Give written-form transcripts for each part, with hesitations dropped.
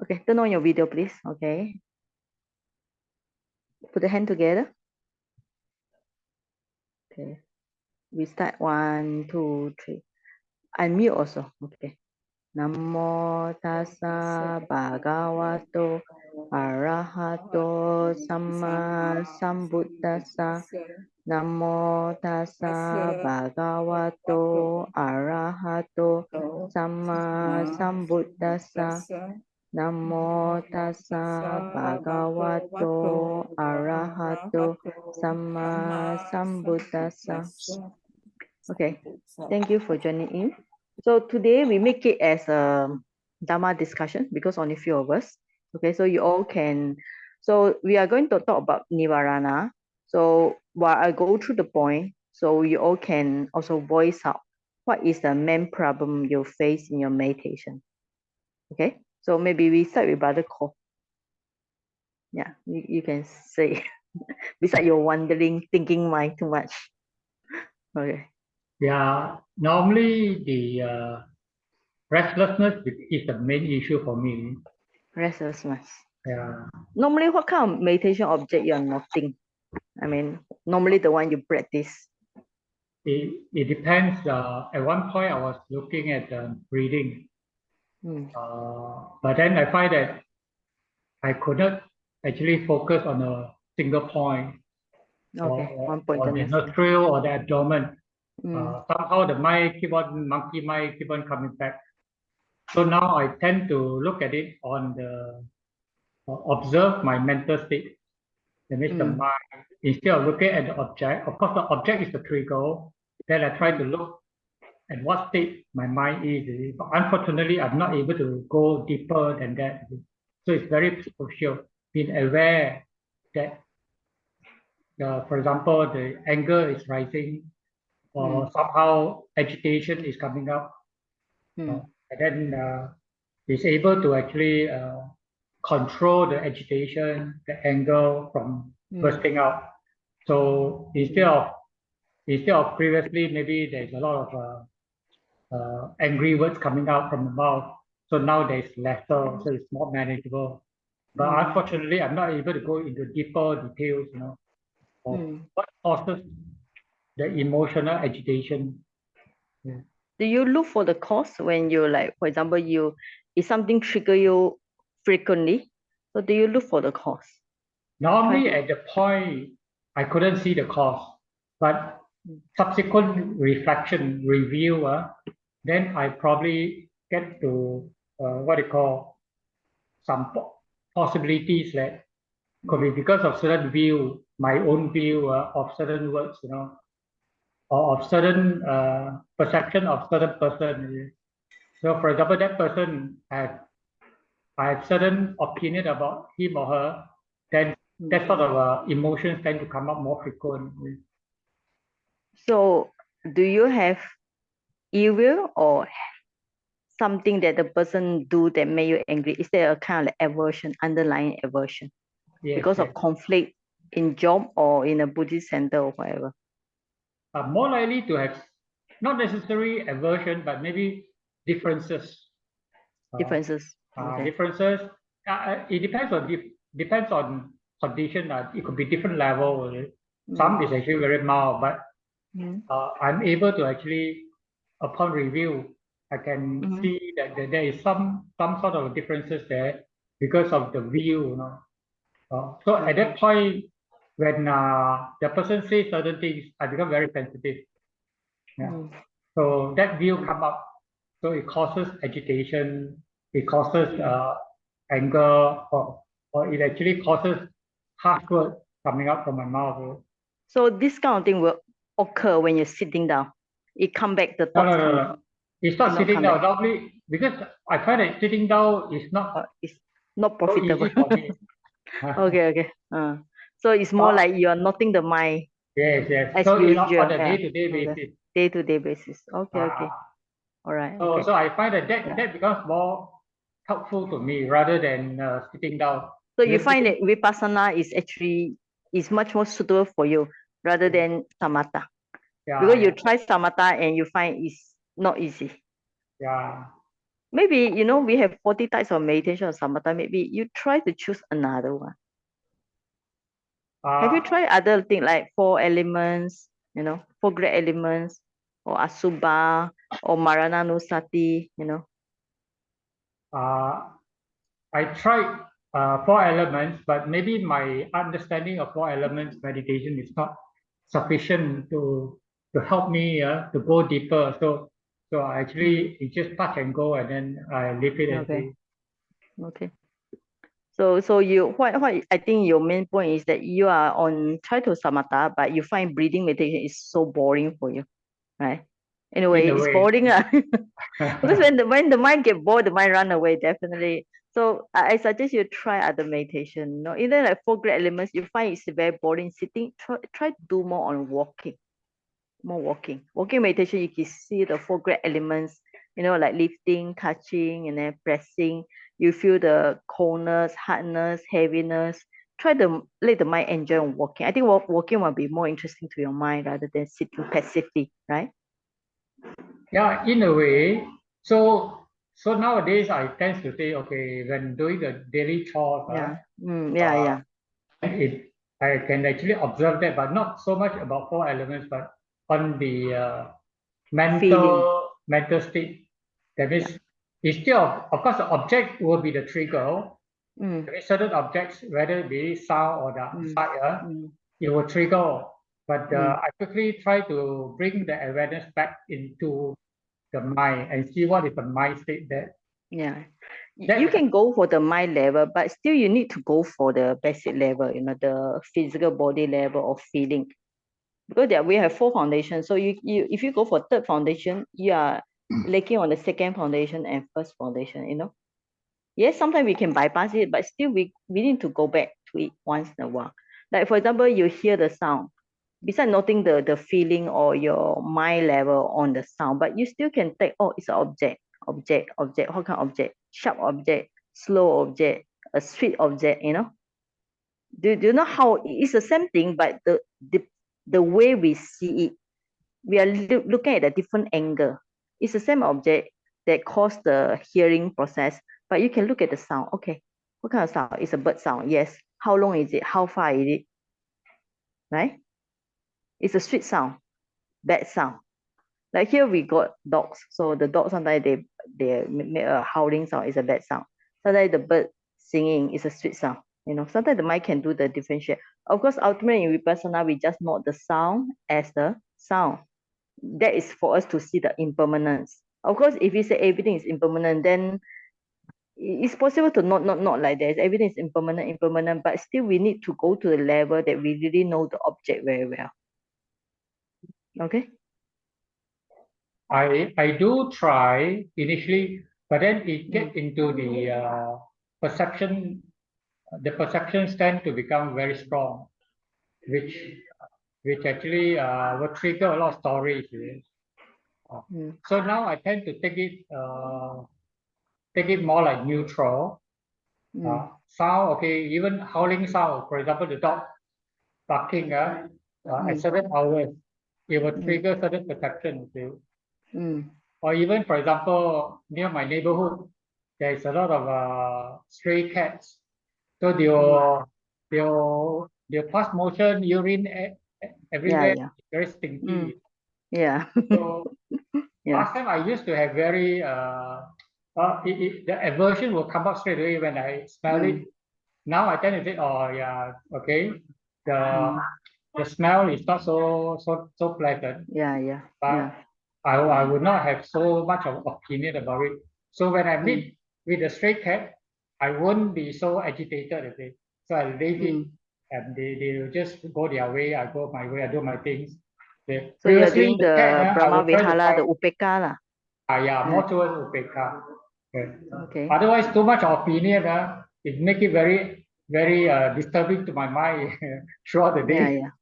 Okay, turn on your video, please. Okay. Put the hand together. Okay. We start 1, 2, 3. Unmute also. Okay. Namo tassa bhagavato arahato samma sambuddhassa. Namo tassa bhagavato arahato samma sambuddhassa. Namo tassa bhagavato arahato samma sambuddhassa. Okay, thank you for joining in. So today we make it as a Dharma discussion because only few of us. Okay, so you all can. So we are going to talk about Nivarana. So while I go through the point, so you all can also voice out what is the main problem you face in your meditation. Okay, so maybe we start with Brother Ko. Yeah, you can say besides your wandering, thinking mind too much. Okay. Yeah, normally the restlessness is the main issue for me. Restlessness. Yeah, Normally, what kind of meditation object you are noting? I mean, normally the one you practice. it depends. At one point, I was looking at breathing, but then I find that I could not actually focus on a single point Okay, one or the pointedness. nostril or the abdomen. Somehow the monkey mind keep on coming back. So now I tend to look at it on the observe my mental state. That means the mind, instead of looking at the object, of course the object is the trigger, then I try to look at what state my mind is. But unfortunately, I'm not able to go deeper than that. So it's very crucial, being aware that, for example, the anger is rising or somehow agitation is coming up. And then is able to actually control the agitation, the anger from bursting out. So instead of previously maybe there's a lot of angry words coming out from the mouth. So now there's lesser, so it's more manageable. But unfortunately, I'm not able to go into deeper details, of what causes the emotional agitation. Yeah. Do you look for the cause when you like, for example, if something trigger you frequently? So do you look for the cause? Normally, at the point, I couldn't see the cause, but subsequent reflection, review, then I probably get to what you call some possibilities that could be because of certain view, my own view of certain words, or of certain perception of certain person. So, for example, that person I have certain opinion about him or her, then that sort of emotions tend to come up more frequently. So do you have evil or something that the person do that made you angry? Is there a kind of like aversion, underlying aversion? Yes, because yes. of conflict in job or in a Buddhist center or whatever? More likely to have not necessarily aversion, but maybe differences. Differences. Okay. Differences. It depends on condition. It could be different level. Some is actually very mild, but I'm able to actually, upon review, I can see that there is some sort of differences there because of the view. So at that point, when the person says certain things, I become very sensitive. Yeah. So that view come up. So it causes agitation. It causes anger, or it actually causes harsh words coming out from my mouth. So this kind of thing will occur when you're sitting down. It come back, the thoughts No. It's not sitting down. back. Normally, because I find that sitting down is not It's not so profitable. easy for me. Okay. So it's more like you are noting the mind Yes. as So usual. on a day-to-day basis. Day-to-day basis. Okay. All right. So I find that becomes more helpful to me rather than sitting down. So you find that vipassana is much more suitable for you rather than samatha. Because you try samatha and you find it's not easy. Yeah. Maybe, you know, we have 40 types of meditation or samatha. Maybe you try to choose another one. Have you tried other things like 4 elements, you know, 4 great elements, or Asubha, or Marananusati, you know? I tried 4 elements, but maybe my understanding of 4 elements meditation is not sufficient to help me to go deeper. So actually it just touch and go, and then I leave it and Okay. say, Okay. So you what I think your main point is that you are on try to samatha, but you find breathing meditation is so boring for you, right? in Anyway, a it's way. boring because when the mind get bored, the mind run away definitely. So I suggest you try other meditation. You know, either like 4 great elements, you find it's very boring sitting. Try to do more on walking. More walking. Walking meditation, you can see the 4 great elements, you know, like lifting, touching, and then pressing. You feel the coldness, hardness, heaviness. Try to let the mind enjoy walking. I think walking will be more interesting to your mind rather than sitting passively, right? Yeah, in a way. So nowadays I tend to say, okay, when doing the daily chores, Yeah. uh, Yeah. it I can actually observe that, but not so much about 4 elements, but on the Feeling. mental state. That Yeah. means instead of course the object will be the trigger. Mm, There is certain objects, whether it be sound or the mm, sight, mm, it will trigger. But mm. I quickly try to bring the awareness back into the mind and see what is the mind state that Yeah. You that can go for the mind level, but still you need to go for the basic level, you know, the physical body level of feeling. Because we have 4 foundations. So you if you go for third foundation, you are lacking on the second foundation and first foundation, you know. Yes, sometimes we can bypass it, but still we need to go back to it once in a while. Like for example, you hear the sound. Besides noting the feeling or your mind level on the sound, but you still can take, oh, it's an object, what kind of object? Sharp object, slow object, a sweet object, you know. Do you know how it's the same thing, but the way we see it, we are looking at a different angle. It's the same object that caused the hearing process, but you can look at the sound. Okay, what kind of sound? It's a bird sound. Yes. How long is it? How far is it? Right? It's a sweet sound, bad sound. Like here we got dogs. So the dogs sometimes they make a howling sound. It's a bad sound. Sometimes the bird singing is a sweet sound. You know, sometimes the mind can do the differentiate. Of course, ultimately in Vipassana, we just note the sound as the sound. That is for us to see the impermanence. Of course, if you say everything is impermanent, then it's possible to not like that. Everything is impermanent, but still we need to go to the level that we really know the object very well. Okay? I do try initially, but then it get into the perception. The perceptions tend to become very strong, which which actually will trigger a lot of stories. So now I tend to take it more like neutral. Sound, okay, even howling sound, for example, the dog barking at certain hours, it will trigger certain perceptions. Or even, for example, near my neighborhood, there is a lot of stray cats. So they'll pass motion, urine Yeah, everywhere. yeah. It's very stinky. Yeah. So Yeah. last time I used to have very the aversion will come up straight away when I smell it. Now I tend to say, oh yeah, okay, the the smell is not so pleasant, Yeah, yeah. but I would not have so much of opinion about it. So when I meet with a stray cat, I won't be so agitated. Okay, so I leave it, and they will just go their way. I go my way. I do my things. Okay. So you are Previously, doing the cat, the I Brahma will try to Vihara, the find. Upeka lah. Yeah, more Right. towards Upeka. Okay. Okay. Otherwise, too much opinion, it make it very disturbing to my mind throughout the Yeah, day. yeah.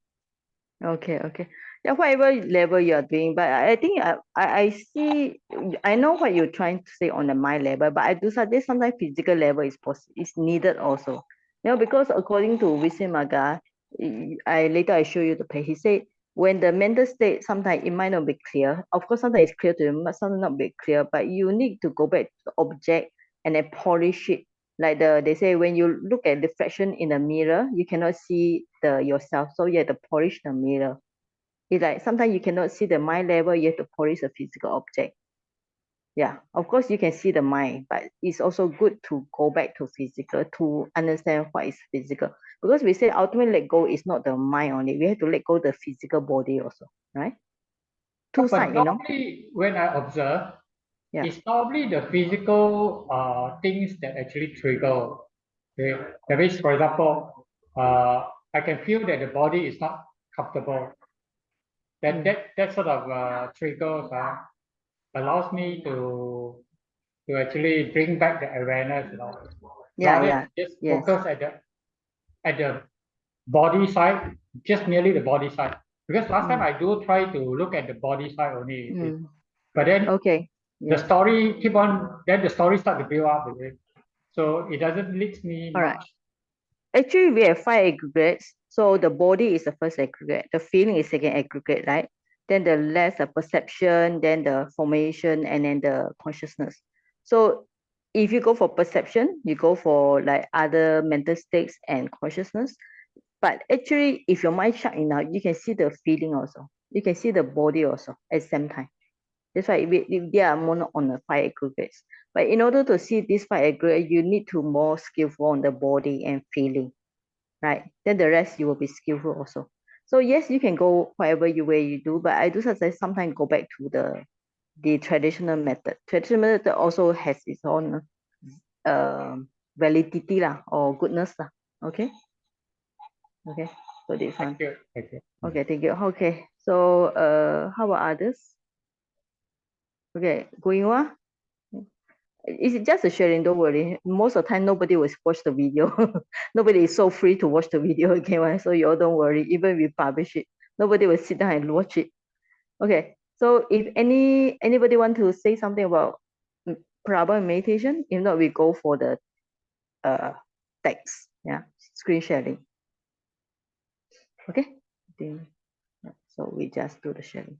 Okay. Yeah, whatever level you are doing, but I think I see, I know what you're trying to say on the mind level, but I do suggest sometimes physical level is needed also. You know, because according to Visuddhimagga, I later I show you the page. He said when the mental state, sometimes it might not be clear. Of course, sometimes it's clear to you, but sometimes not be clear. But you need to go back to the object and then polish it. Like they say, when you look at reflection in the mirror, you cannot see yourself. So you have to polish the mirror. It's like sometimes you cannot see the mind level, you have to polish a physical object. Yeah, of course you can see the mind, but it's also good to go back to physical to understand what is physical. Because we say ultimately let go is not the mind only. We have to let go the physical body also, right? Two But sides, you know. normally, when I observe, Yeah. it's probably the physical things that actually trigger. Okay? That means, for example, I can feel that the body is not comfortable. That sort of triggers allows me to actually bring back the awareness, Yeah, rather yeah. than just Yes. focus at the body side, just merely the body side. Because last time I do try to look at the body side only, but then Okay. the Yes. story then the story start to build up again. So it doesn't lead me All right. much. Actually, we have 5 aggregates. So the body is the first aggregate. The feeling is second aggregate, right? Then the less the perception, then the formation, and then the consciousness. So if you go for perception, you go for like other mental states and consciousness. But actually, if your mind sharp enough, you can see the feeling also. You can see the body also at the same time. That's why they are more on the 5 aggregates. But in order to see these 5 aggregates, you need to more skillful on the body and feeling, right? Then the rest you will be skillful also. So yes, you can go whatever way you do, but I do suggest sometimes go back to the traditional method. Traditional method also has its own validity lah, or goodness lah. Okay. Okay. So this one. Thank you. Thank you. Okay, thank you. Okay. So how about others? Okay, going on. It's just a sharing, don't worry. Most of the time, nobody will watch the video. Nobody is so free to watch the video again, right? So you all don't worry. Even if we publish it, nobody will sit down and watch it. Okay. So if anybody want to say something about problem meditation, if not, we go for the text. Yeah, screen sharing. Okay. So we just do the sharing.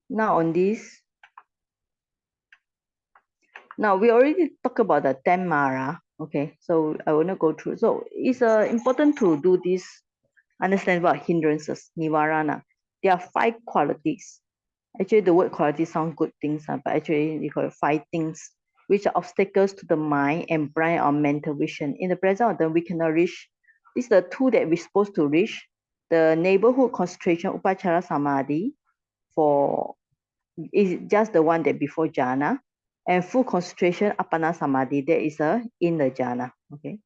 Now on this, now we already talked about the 10 Mara. Okay, so I will not go through. So it's important to do this, understand about hindrances, nivarana. There are 5 qualities. Actually, the word quality sounds good things, but actually you call it 5 things, which are obstacles to the mind and blind our mental vision. In the present of them, we cannot reach. This is the 2 that we're supposed to reach. The neighborhood concentration, upachara samadhi, for is just the one that before jhana, and full concentration apana samadhi, that is in the jhana. Okay,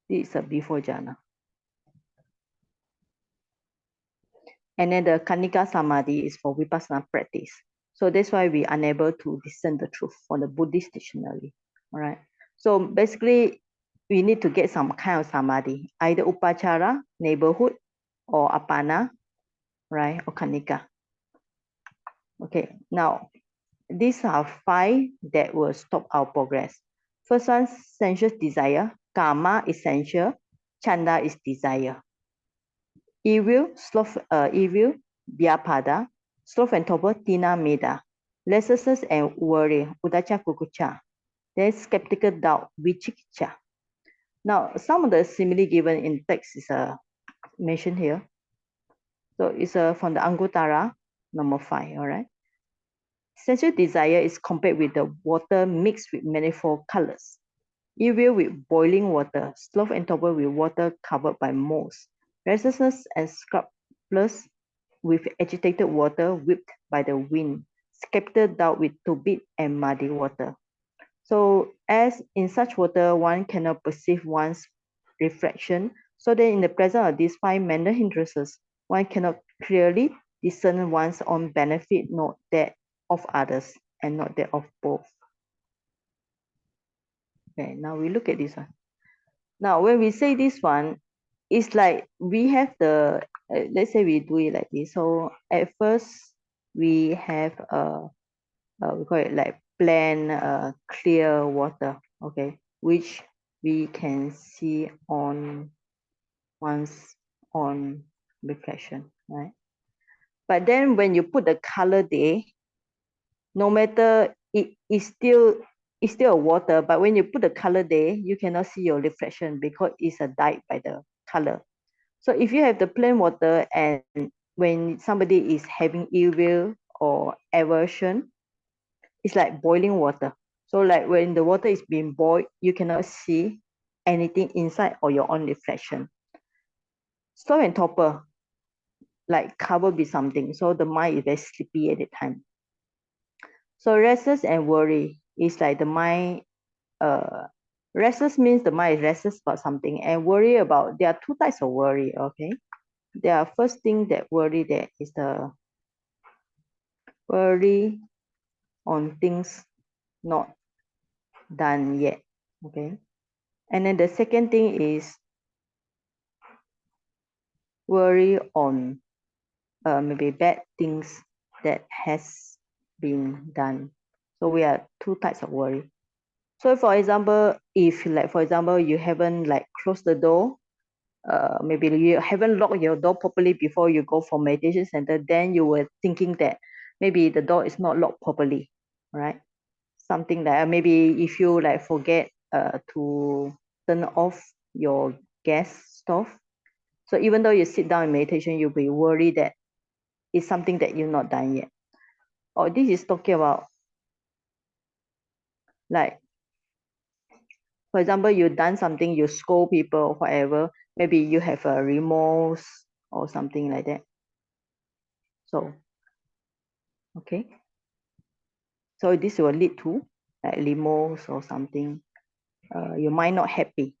this is a before jhana. And then the kanika samadhi is for vipassana practice. So that's why we are unable to discern the truth from the Buddhist dictionary. All right. So basically, we need to get some kind of samadhi, either upachara, neighborhood, or apana, right, or kanika. Okay. Now, these are 5 that will stop our progress. First one, sensuous desire. Kama is sensual. Chanda is desire. Evil, sloth, evil, vyapada. Sloth and torpor, tina meda. Restlessness and worry, udacha kukucha. Then skeptical doubt, vichikicha. Now, some of the simile given in text is mentioned here. So it's from the Anguttara, number 5, all right? Sensual desire is compared with the water mixed with manifold colors. Evil with boiling water, sloth and torpor with water covered by moss. Restlessness and scrupulous with agitated water whipped by the wind. Skeptical doubt with turbid and muddy water. So as in such water, one cannot perceive one's reflection. So then in the presence of these 5 mental hindrances, one cannot clearly discern one's own benefit, not that of others, and not that of both. Okay, now we look at this one. Now, when we say this one, it's like we have the, let's say we do it like this. So at first we have we call it like plain clear water, okay, which we can see on once on reflection, right? But then when you put the color there, no matter it's still a water, but when you put the color there, you cannot see your reflection because it's a dyed by the color. So if you have the plain water and when somebody is having ill will or aversion, it's like boiling water. So like when the water is being boiled, you cannot see anything inside or your own reflection. Storm and topper, like covered with something. So the mind is very sleepy at the time. So restless and worry is like the mind, restless means the mind is restless about something, and worry about, there are two types of worry, okay? There are first thing that worry there is the worry on things not done yet, okay? And then the second thing is worry on maybe bad things that has been done. So we are two types of worry. So for example, if like for example you haven't like closed the door, maybe you haven't locked your door properly before you go for meditation center, then you were thinking that maybe the door is not locked properly, right? Something like maybe if you like forget to turn off your gas stove, so even though you sit down in meditation, you'll be worried that it's something that you're not done yet. Or this is talking about like, for example, you done something, you scold people or whatever, maybe you have a remorse or something like that. So, okay. So this will lead to like remorse or something. Your mind not happy.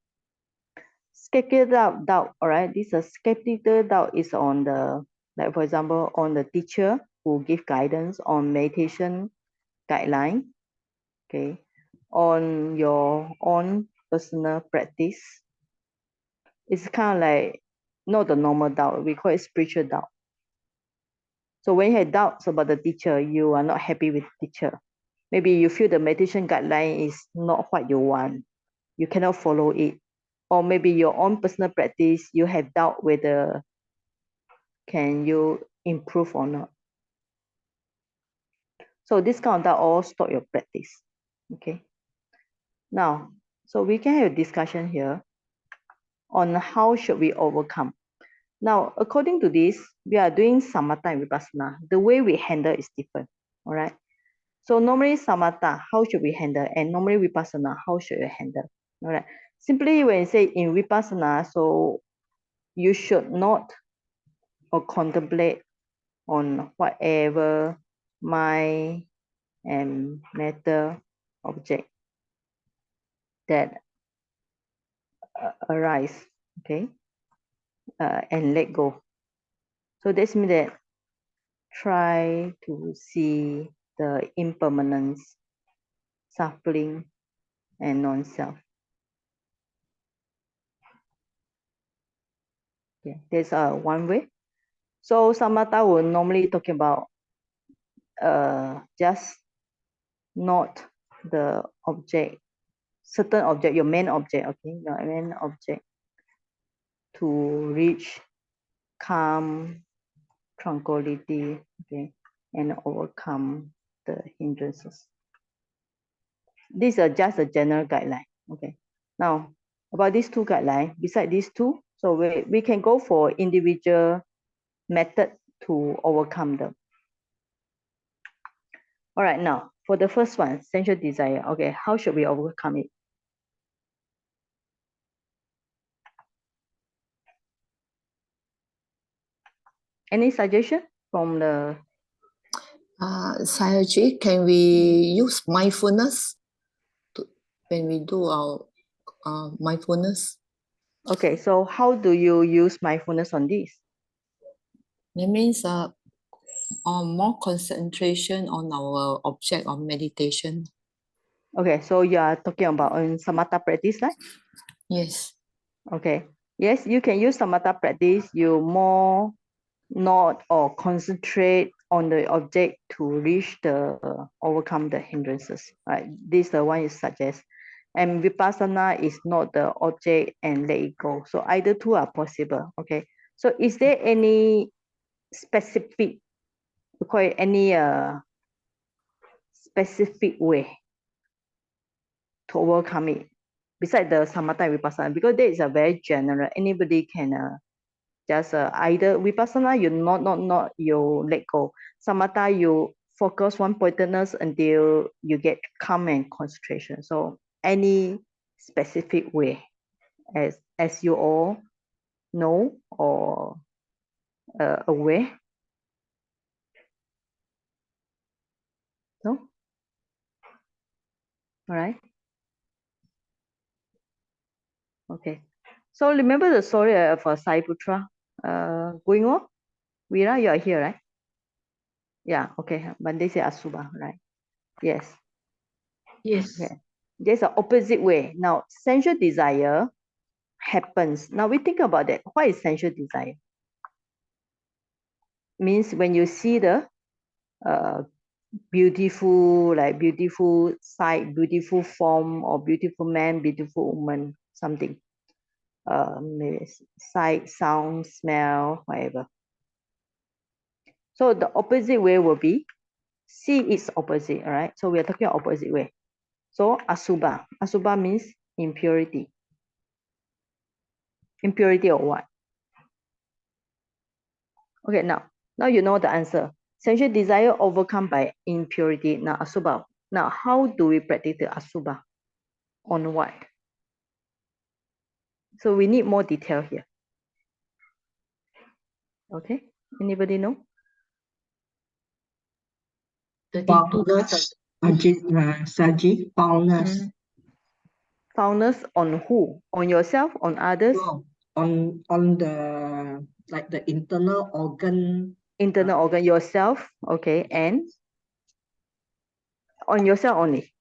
Skeptical doubt, all right. This a skeptical doubt is on the, like for example, on the teacher who give guidance on meditation guideline, okay, on your own personal practice. It's kind of like not the normal doubt. We call it spiritual doubt. So when you have doubts about the teacher, you are not happy with the teacher. Maybe you feel the meditation guideline is not what you want. You cannot follow it. Or maybe your own personal practice, you have doubt whether can you improve or not. So this kind of doubt all stop your practice. Okay. Now, so we can have a discussion here on how should we overcome. Now, according to this, we are doing samatha and vipassana. The way we handle is different. All right. So normally samatha, how should we handle? And normally vipassana, how should we handle? All right. Simply when you say in vipassana, so you should not or contemplate on whatever mind and matter object that arise, okay, and let go. So this means that try to see the impermanence, suffering, and non-self. Okay, there's one way. So samatha will normally talk about just not the object, certain object, your main object, okay, your main object to reach calm, tranquility, okay, and overcome the hindrances. These are just a general guideline, okay. Now, about these two guidelines, beside these two, so we can go for individual method to overcome them. All right, now, for the first one, sensual desire, okay, how should we overcome it? Any suggestion from the... Sayagyi, can we use mindfulness when we do our mindfulness? Okay, so how do you use mindfulness on this? That means more concentration on our object of meditation. Okay, so you are talking about on samatha practice, right? Yes. Okay. Yes, you can use samatha practice. You more not or concentrate on the object to reach the overcome the hindrances. Right. This is the one you suggest. And vipassana is not the object and let it go. So either two are possible. Okay. So is there any specific, we call it any specific way to overcome it besides the samatha and vipassana? Because that is a very general. Anybody can just either vipassana you not you let go. Samatha you focus one pointedness until you get calm and concentration. So any specific way as you all know or aware? No? All right. Okay. So remember the story of Saiputra going on? Veera, you are here, right? Yeah, okay. But they say Asubha, right? Yes. Yes. Okay. There's an opposite way. Now, sensual desire happens. Now we think about that. What is sensual desire? Means when you see the uh, beautiful, like beautiful sight, beautiful form, or beautiful man, beautiful woman, something. Maybe sight, sound, smell, whatever. So the opposite way will be see its opposite, all right? So we are talking opposite way. So asubha. Asubha means impurity. Impurity or what? Okay, now you know the answer. Sensual desire overcome by impurity. Now asubha. Now how do we practice the asubha? On what? So we need more detail here. Okay, anybody know? 32 Boundless, Saji, boundless. Foundness on who? On yourself? On others? No, on the like the internal organ. Internal organ, yourself. Okay, and on yourself only.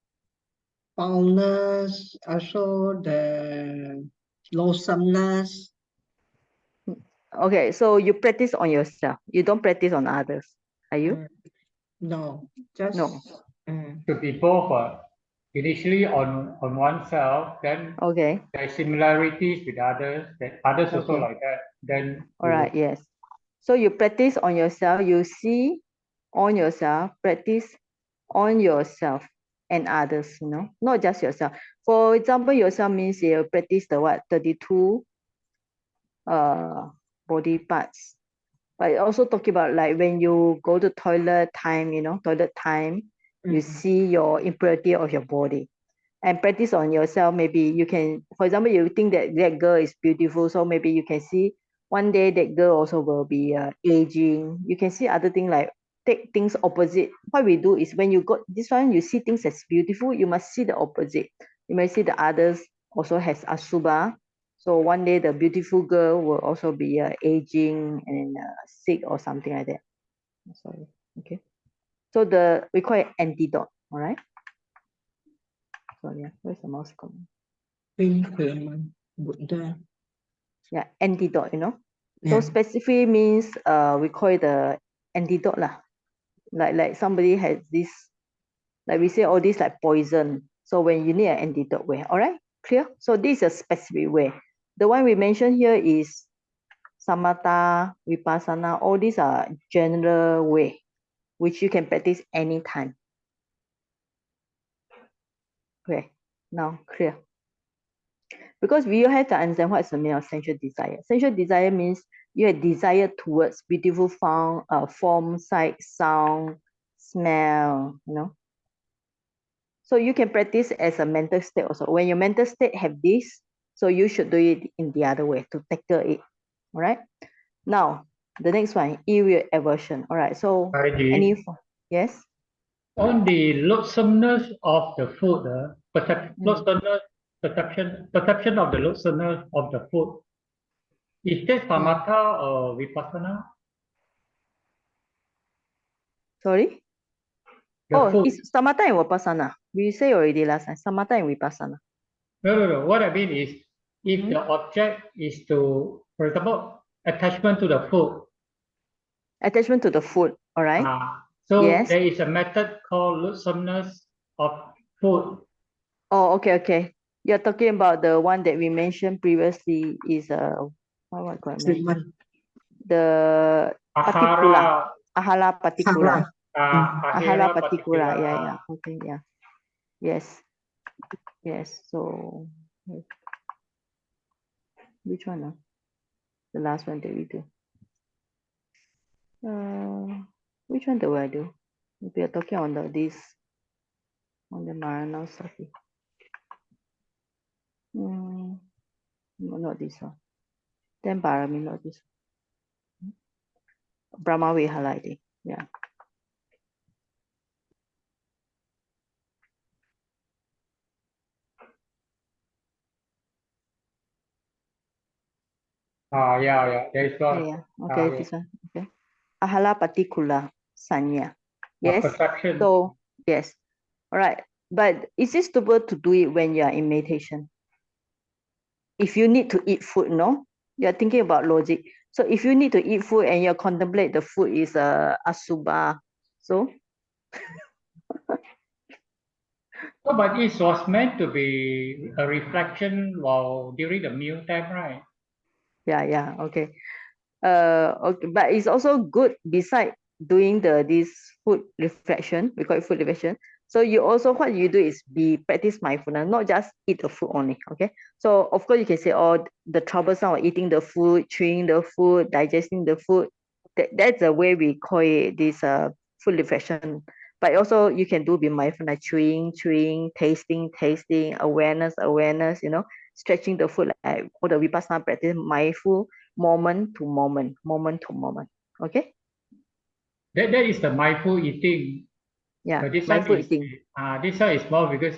Boundless, also the loathsomeness. Okay, so you practice on yourself. You don't practice on others. Are you? No, just No. Should be both. Initially on oneself, then Okay. there are similarities with others, that others also Okay. like that. Then All right. Yes. So you practice on yourself. You see on yourself. Practice on yourself and others. You know, not just yourself. For example, yourself means you practice the what 32 body parts. But also talking about like when you go to toilet time, you know, toilet time, you see your impurity of your body. And practice on yourself. Maybe you can, for example, you think that that girl is beautiful, so maybe you can see one day that girl also will be aging. You can see other things like take things opposite. What we do is when you got this one, you see things as beautiful, you must see the opposite. You may see the others also has asubha. So one day the beautiful girl will also be aging and sick or something like that. Sorry. Okay. So we call it antidote. All right. So yeah, where's the mouse coming? Buddha. Yeah, antidote, you know. So Yeah. specifically means we call it the antidote lah. Like somebody has this, like we say all this like poison. So when you need an antidote way, all right, clear? So this is a specific way. The one we mentioned here is samatha, vipassana, all these are general way, which you can practice anytime. Okay, now clear. Because we have to understand what is the meaning of sensual desire. Sensual desire means you have desire towards beautiful form, sight, sound, smell, you know. So you can practice as a mental state also. When your mental state have this, so you should do it in the other way to tackle it. All right. Now the next one, evil aversion. All right. So Saiji, yes. on the loathsomeness of the food, perception of the loathsomeness of the food, is that samatha or vipassana? Sorry. The Oh, food. it's samatha and vipassana. We say already last time. Samatha and vipassana. No. What I mean is if the object is to, for example, attachment to the food. Attachment to the food, all right? So Yes. there is a method called loathsomeness of food. Oh, okay. You're talking about the one that we mentioned previously is what do I mention? Treatment. The particular. Ahala particular. Ahala particular. Yeah. Okay, yeah. Yes. So which one? The last one that we do. Which one do I do? We are talking on on the Marana Safi. No, not this one. Then Barami, not this one. Brahma Vihara, I think. Yeah. Yeah. There is one. Yeah. Okay, this one. Okay. Ahala particular sanya. Yes. Perception. So yes. All right. But is it suitable to do it when you are in meditation? If you need to eat food, no? You're thinking about logic. So if you need to eat food and you contemplate the food is asubha, so But it was meant to be a reflection while during the meal time, right? yeah, okay. Okay, but it's also good beside doing this food reflection, we call it food reflection. So you also, what you do is practice mindfulness, not just eat the food only. Okay, so of course you can say, oh, the troublesome of eating the food, chewing the food, digesting the food, that's the way we call it this food reflection. But also you can do be mindful, like chewing, tasting, awareness, stretching the foot, like all the vipassana practice, mindful, moment to moment. Okay. That is the mindful eating. Yeah. But this Mindful one is eating. this one is more because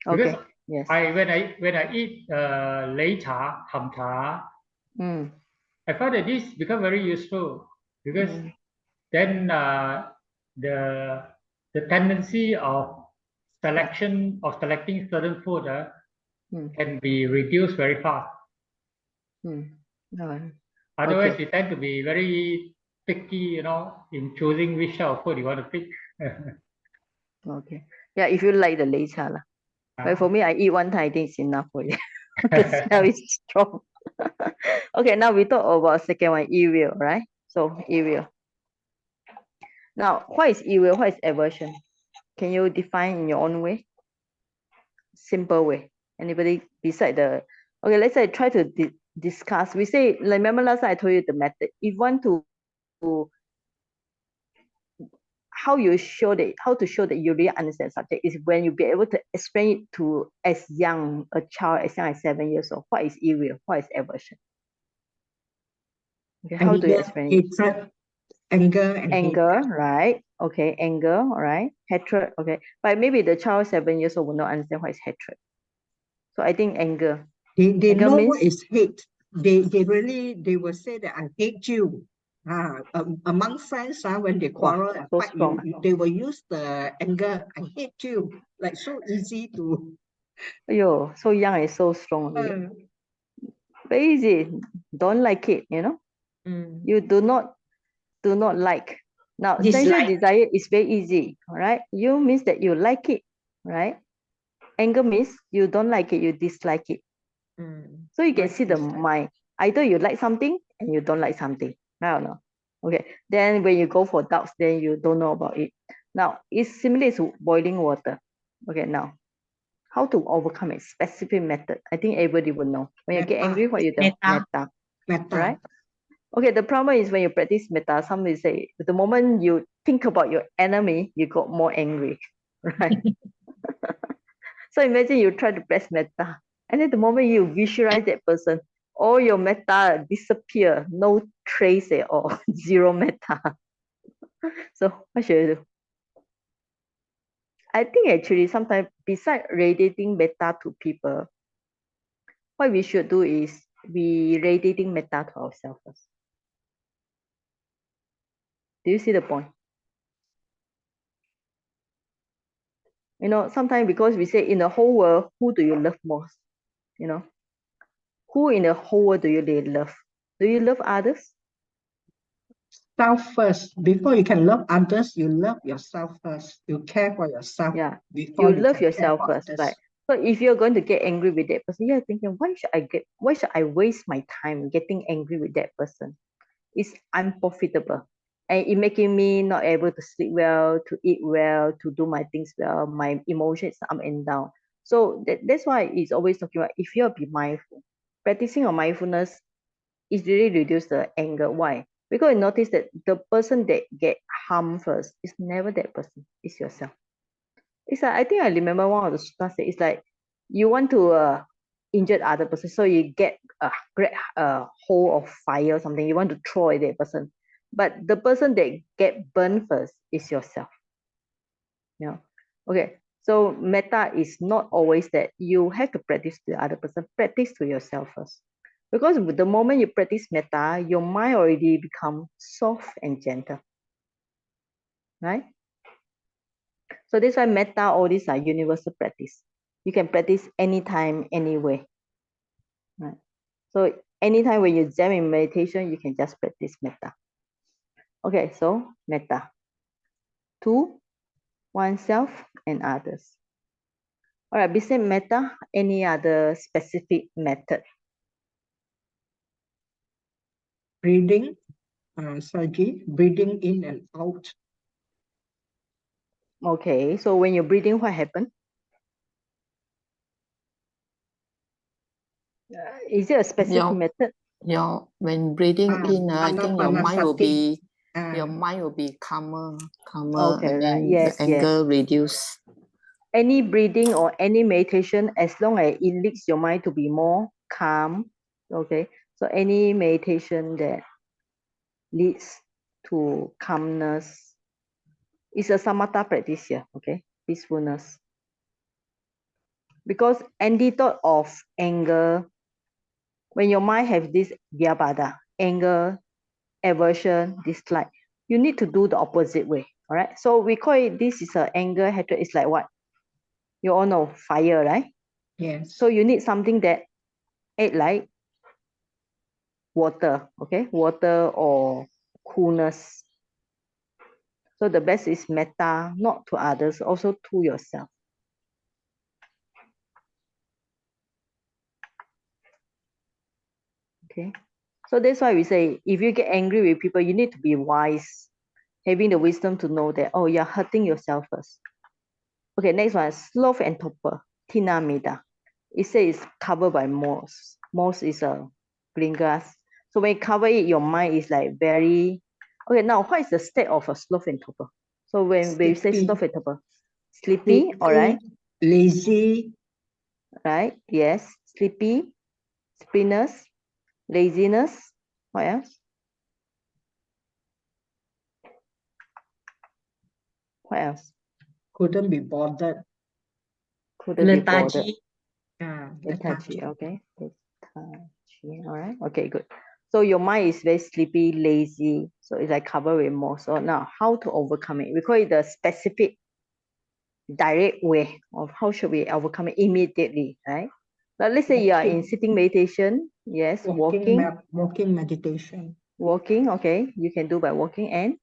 Okay. Yes. when I eat lei cha, ham cha, I find that this become very useful because then the tendency of selecting certain food can be reduced very fast. Otherwise, you tend to be very picky, in choosing which type of food you want to pick. Okay. Yeah, if you like the lei cha lah. But for me, I eat one time, I think it's enough for you. The smell is strong. Okay, now we talk about second one, evil, right? So evil. Now, what is evil? What is aversion? Can you define in your own way? Simple way. Anybody beside the? Okay, let's say try to discuss. We say, remember last time I told you the method. If you want to how to show that you really understand the subject is when you be able to explain it to a child as young as 7 years old. What is evil? What is aversion? Okay, how do you explain it? Hatred, anger, and Anger, hatred. right? Okay, anger, all right. Hatred, okay. But maybe the child 7 years old will not understand what is hatred. So I think anger. They anger know means, what is hate. They will say that I hate you. Among friends, when they quarrel and so fight, strong. they will use the anger. I hate you. Like so easy to. Yo, so young and so strong. Very easy. Don't like it, You do not like. Now, sensual Dislike. desire is very easy, all right? You means that you like it, right? Anger means you don't like it, you dislike it. So you can see the mind. Either you like something and you don't like something. I don't know. Okay. Then when you go for doubts, then you don't know about it. Now, it's similar to boiling water. Okay, now, how to overcome a specific method? I think everybody will know. When you get angry, what you do? Metta. Right? Okay, the problem is when you practice metta, somebody say, the moment you think about your enemy, you got more angry, right? So imagine you try to press metta, and then the moment you visualize that person, all your metta disappear, no trace at all, zero metta. So what should you do? I think actually sometimes besides radiating metta to people, what we should do is we radiating metta to ourselves first. Do you see the point? Sometimes because we say in the whole world, who do you love most? Who in the whole world do you really love? Do you love others? Self first. Before you can love others, you love yourself first. You care for yourself Yeah. before You you love can care yourself for first, others. right? So if you're going to get angry with that person, you're thinking, why should I waste my time getting angry with that person? It's unprofitable. And it making me not able to sleep well, to eat well, to do my things well. My emotions up and down. So that's why it's always talking about if you'll be mindful. Practicing on mindfulness is really reduce the anger. Why? Because you notice that the person that get harmed first is never that person, it's yourself. It's like I think I remember one of the suttas say it's like you want to injure the other person, so you get a great hole of fire or something. You want to throw at that person, but the person that get burned first is yourself. Yeah. Okay. So metta is not always that you have to practice to the other person. Practice to yourself first, because the moment you practice metta, your mind already become soft and gentle, right? So that's why metta, all these are universal practice. You can practice anytime, anywhere. Right? So anytime when you jam in meditation, you can just practice metta. Okay, so metta. To oneself and others. All right, besides metta, any other specific method? Breathing, Saji, breathing in and out. Okay, so when you're breathing, what happens? Is it a specific method? When breathing in, I think your mind will anapanasati. be calmer, Okay, and right. then Yes, the anger reduce. Any breathing or any meditation, as long as it leads your mind to be more calm. Okay, so any meditation that leads to calmness is a samatha practice here. Okay, peacefulness. Because antidote of anger, when your mind have this vyabhada, anger, aversion, dislike, you need to do the opposite way. All right. So we call it, this is a anger, hatred. It's like what? You all know fire, right? Yes. So you need something that act like water, okay? Water or coolness. So the best is metta, not to others, also to yourself. Okay. So that's why we say if you get angry with people, you need to be wise, having the wisdom to know that, oh, you're hurting yourself first. Okay, next one, sloth and torpor, tinamida. It says it's covered by moss. Moss is a green grass. So when you cover it, your mind is like very, okay, now what is the state of a sloth and torpor? So when we say Sleepy. sloth and torpor, sleepy, all right, Lazy. right, yes, sleepy, sleepiness, laziness, what else? What else? Couldn't be bothered. Couldn't be bothered. Lethargy. Lethargy, okay. Lethargy, all right. Okay, good. So your mind is very sleepy, lazy. So it's like covered with moss. So now, how to overcome it? We call it the specific, direct way of how should we overcome it immediately, right? Now, let's say you are in sitting meditation. Yes, walking. Walking meditation. Walking, okay. You can do by walking and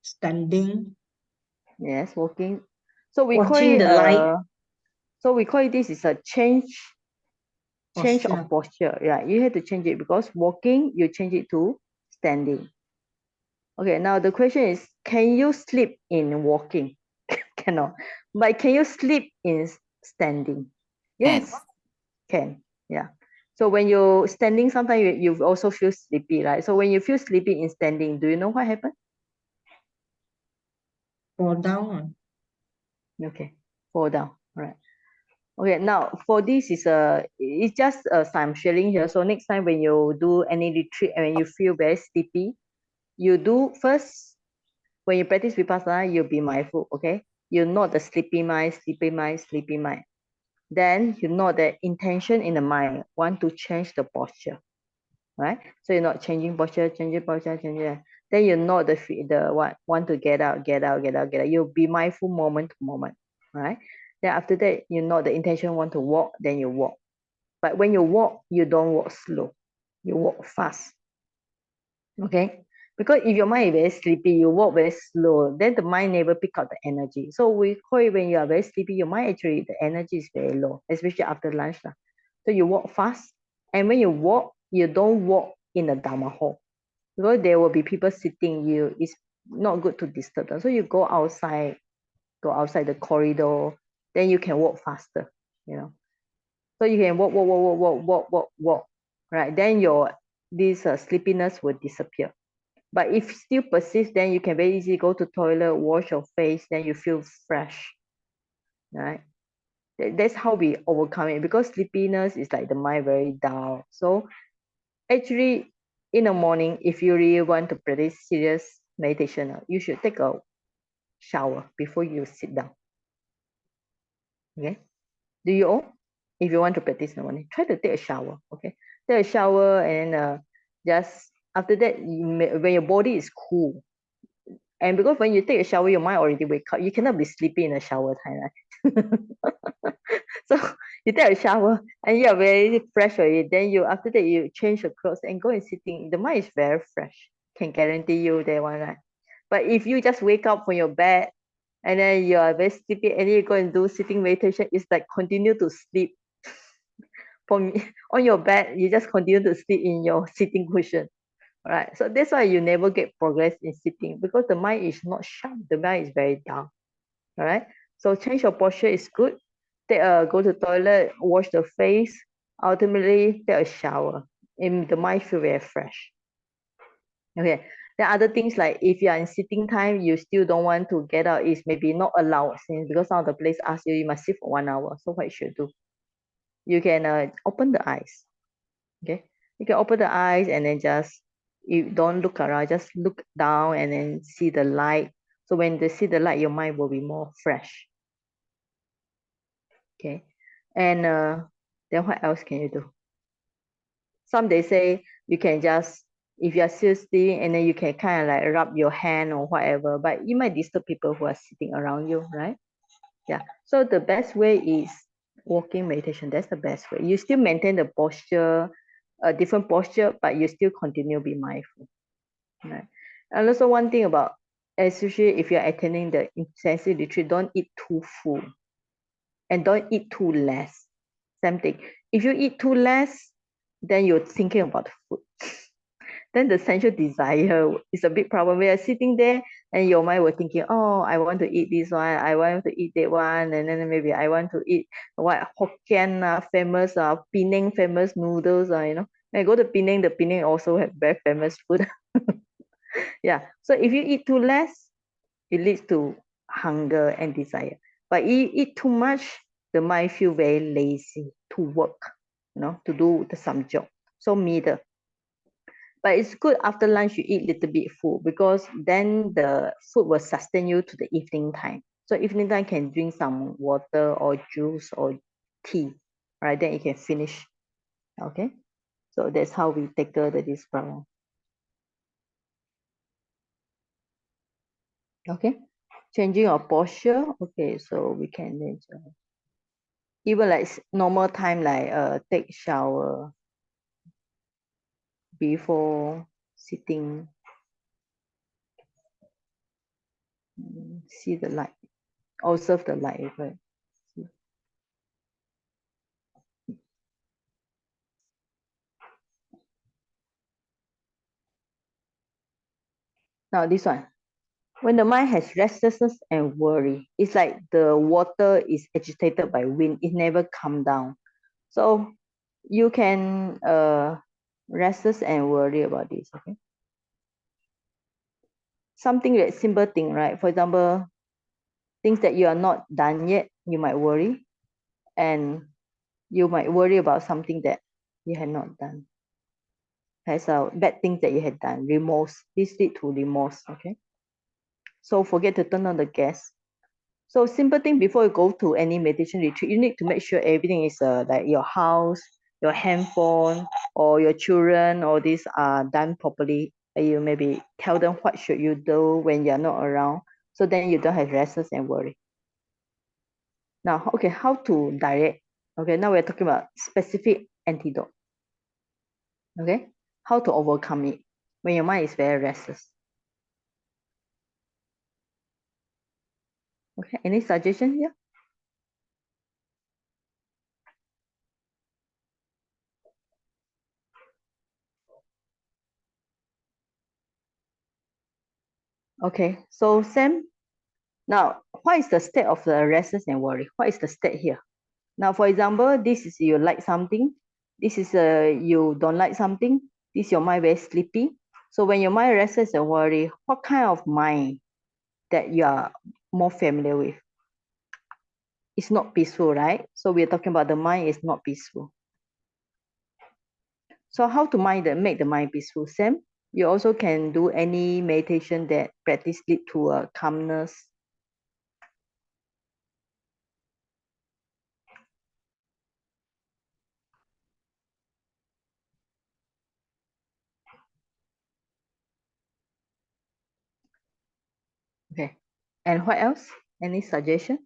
Standing. yes, walking. So we call Watching it the light. so we call it this is a change of posture. Yeah, you have to change it because walking, you change it to standing. Okay, now the question is, can you sleep in walking? Cannot. But can you sleep in standing? Yes, can. Yeah. So when you're standing, sometimes you also feel sleepy, right? So when you feel sleepy in standing, do you know what happened? Fall down. Okay, fall down. All right. Okay, now for this it's just some sharing here. So next time when you do any retreat and when you feel very sleepy, you do first, when you practice vipassana, you'll be mindful, okay? You note the sleepy mind, sleepy mind, sleepy mind. Then you note the intention in the mind, want to change the posture, right? So you're not changing posture, changing. Then you note the what, want to get out. You'll be mindful moment to moment, right? Then after that, you know the intention want to walk, then you walk. But when you walk, you don't walk slow. You walk fast. Okay? Because if your mind is very sleepy, you walk very slow, then the mind never pick up the energy. So we call it when you are very sleepy, your mind actually, the energy is very low, especially after lunch. So you walk fast. And when you walk, you don't walk in the Dharma hall. Because there will be people sitting you. It's not good to disturb them. So you go outside the corridor, then you can walk faster, you know. So you can walk, right? Then this sleepiness will disappear. But if still persists, then you can very easily go to toilet, wash your face, then you feel fresh, right? That's how we overcome it, because sleepiness is like the mind very dull. So actually, in the morning, if you really want to practice serious meditation, you should take a shower before you sit down. Okay? Do you all? If you want to practice in the morning, try to take a shower. Okay? Take a shower, and just after that, when your body is cool, and because when you take a shower, your mind already wake up. You cannot be sleepy in the shower time, right? So you take a shower and you are very fresh already. Then after that you change your clothes and go and sitting. The mind is very fresh. Can guarantee you that one, right? But if you just wake up from your bed and then you are very sleepy and you go and do sitting meditation, it's like continue to sleep. For me, on your bed, you just continue to sleep in your sitting cushion. Right, so that's why you never get progress in sitting, because the mind is not sharp, the mind is very dull. All right, so change your posture is good. Go to toilet, wash the face, ultimately take a shower, and the mind feel very fresh. Okay, the other things, like if you are in sitting time, you still don't want to get out, is maybe not allowed, since because some of the place ask you must sit for 1 hour. So what you should do, you can open the eyes. Okay, you can open the eyes and then just, you don't look around, just look down and then see the light. So when they see the light, your mind will be more fresh. Okay, and then what else can you do? Some they say you can just, if you are still sitting, and then you can kind of like rub your hand or whatever, but you might disturb people who are sitting around you, right? Yeah, so the best way is walking meditation. That's the best way. You still maintain the posture, a different posture, but you still continue to be mindful. Right. And also one thing about, especially if you're attending the intensive retreat, don't eat too full and don't eat too less. Same thing. If you eat too less, then you're thinking about food. Then the sensual desire is a big problem. We are sitting there and your mind will thinking, oh, I want to eat this one, I want to eat that one, and then maybe I want to eat what Hokkien famous Penang famous noodles, you know. When I go to Penang, the Penang also have very famous food. Yeah, so if you eat too less, it leads to hunger and desire. But you eat too much, the mind feel very lazy to work, you know, to do some job. So middle. But it's good after lunch you eat little bit food, because then the food will sustain you to the evening time. So evening time can drink some water or juice or tea, right? Then you can finish. Okay, so that's how we tackle this problem. Okay, changing our posture. Okay, so we can even like normal time, like take shower before sitting, see the light, observe the light, right? Now this one, when the mind has restlessness and worry, it's like the water is agitated by wind, it never come down. So you can restless and worry about this. Okay, something that simple thing, right? For example, things that you are not done yet, you might worry, and you might worry about something that you had not done, has bad things that you had done, remorse. This lead to remorse. Okay, so forget to turn on the gas. So simple thing, before you go to any meditation retreat, you need to make sure everything is like your house, your handphone, or your children, all these are done properly. You maybe tell them what should you do when you're not around, so then you don't have restless and worry. Now, okay, how to direct? Okay, now we're talking about specific antidote. Okay, how to overcome it when your mind is very restless. Okay, any suggestion here? Okay, so Sam, now what is the state of the restless and worry? What is the state here? Now, for example, this is you like something, this is you don't like something, this your mind very sleepy. So when your mind restless and worry, what kind of mind that you are more familiar with? It's not peaceful, right? So we're talking about the mind is not peaceful. So how to make the mind peaceful, Sam? You also can do any meditation that practice lead to a calmness. Okay. And what else? Any suggestion?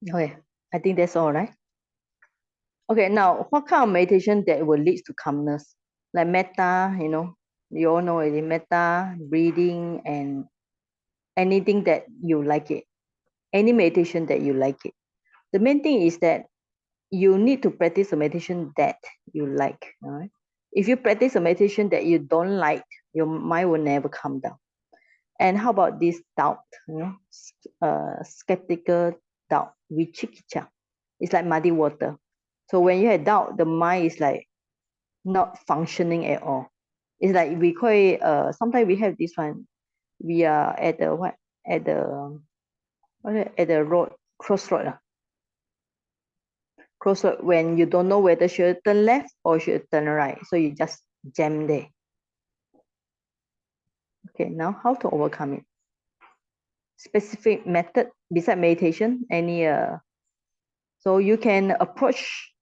Okay, I think that's all right. Okay, now what kind of meditation that will lead to calmness? Like metta, you all know already, metta, breathing, and anything that you like it. Any meditation that you like it. The main thing is that you need to practice a meditation that you like. All right? If you practice a meditation that you don't like, your mind will never calm down. And how about this doubt? Skeptical doubt, vichikicha. It's like muddy water. So when you have doubt, the mind is like not functioning at all. It's like we call it, sometimes we have this one. We are at the what? At the road crossroad. Crossroad when you don't know whether should turn left or should turn right. So you just jam there. Okay, now how to overcome it? Specific method beside meditation, any so you can approach,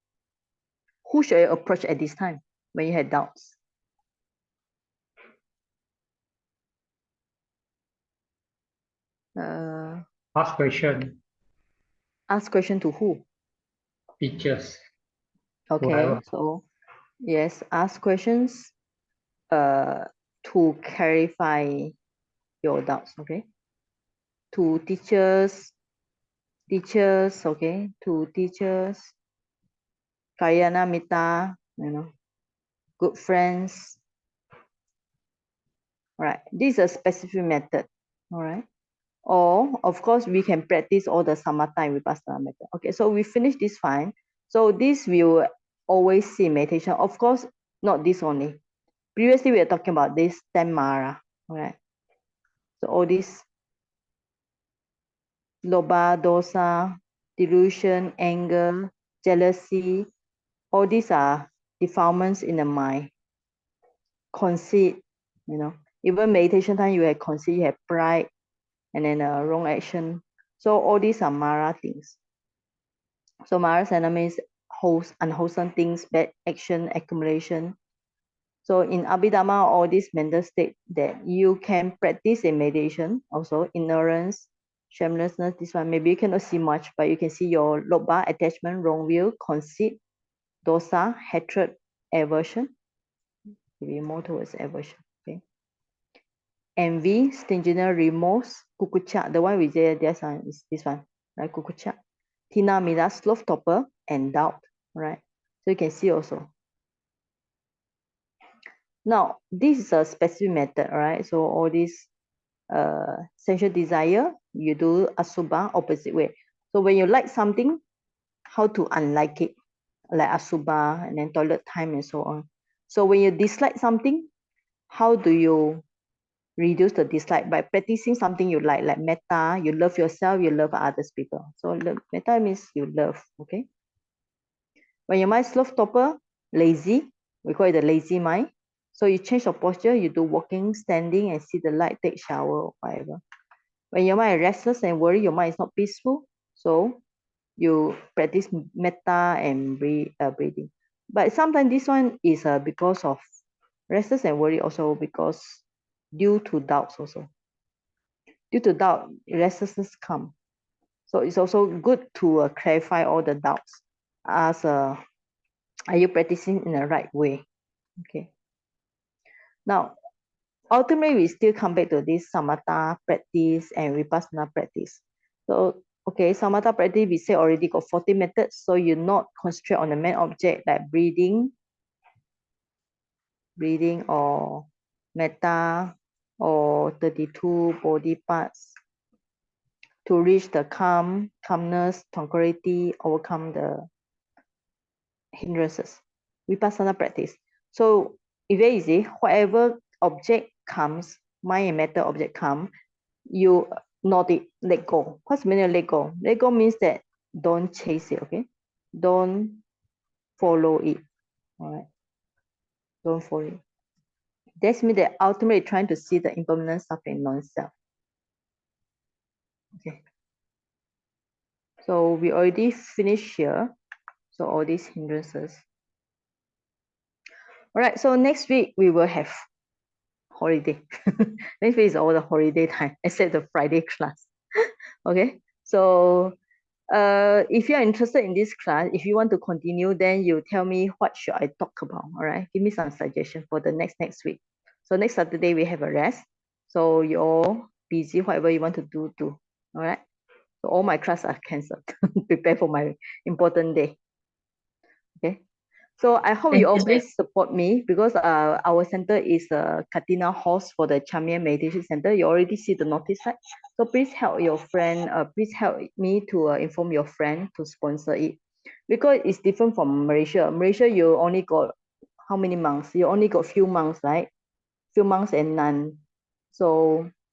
who should you approach at this time when you have doubts? Ask question. Ask question to who? Teachers. Okay, whoever. so yes, ask questions to clarify your doubts, okay? To teachers, okay? To teachers, Kalyana Mita, good friends. All right, this is a specific method, all right? Or, of course, we can practice all the samatha and vipassana method. Okay, so we finish this fine. So this we will always see meditation. Of course, not this only. Previously, we were talking about this 10 mara, all right? So all this lobha, dosa, delusion, anger, jealousy, all these are defilements in the mind. Conceit, even meditation time you have conceit, you have pride, and then wrong action. So all these are mara things. So mara sana means unwholesome things, bad action, accumulation. So in Abhidhamma, all these mental state that you can practice in meditation, also ignorance, shamelessness, this one, maybe you cannot see much, but you can see your lobha, attachment, wrong view, conceit, dosa, hatred, aversion, maybe more towards aversion, okay? Envy, stinginess, remorse, kukucha, the one we say there's is this one, right? Kukucha. Tina Mida, sloth topper, and doubt, right? So you can see also. Now, this is a specific method, right? So all these sensual desire, you do asubha opposite way. So when you like something, how to unlike it, like asubha and then toilet time and so on. So when you dislike something, how do you reduce the dislike? By practicing something you like metta, you love yourself, you love others people. So metta means you love, okay? When your mind is sloth topper, lazy, we call it the lazy mind. So you change your posture, you do walking, standing, and see the light, take shower, whatever. When your mind is restless and worry, your mind is not peaceful. So you practice metta and breathing. But sometimes this one is because of Restless and worry also because due to doubts also. Due to doubt, restlessness come. So it's also good to clarify all the doubts. Ask, are you practicing in the right way? Okay. Now, ultimately, we still come back to this samatha practice and vipassana practice. So, okay, samatha practice, we say already got 40 methods. So you not concentrate on the main object like breathing or metta or 32 body parts to reach the calmness, tranquility, overcome the hindrances. Vipassana practice. So it's very easy. Whatever object comes, mind and matter object come, you not it, let go. What's the meaning of let go? Let go means that don't chase it, okay? Don't follow it. All right. Don't follow it. That means that ultimately trying to see the impermanent suffering non-self. Okay. So we already finished here. So all these hindrances. All right. So next week we will have holiday. Next week is all the holiday time except the Friday class. Okay. So if you are interested in this class, if you want to continue, then you tell me what should I talk about. All right. Give me some suggestion for the next week. So next Saturday we have a rest. So you're busy, whatever you want to do too. All right. So all my classes are cancelled. Prepare for my important day. Okay. So I hope you all please support me because our center is Katina host for the Chamian Meditation Center. You already see the notice, right? So please help your friend. Please help me to inform your friend to sponsor it because it's different from Malaysia. Malaysia, you only got how many months? You only got few months, right? Few months and none. So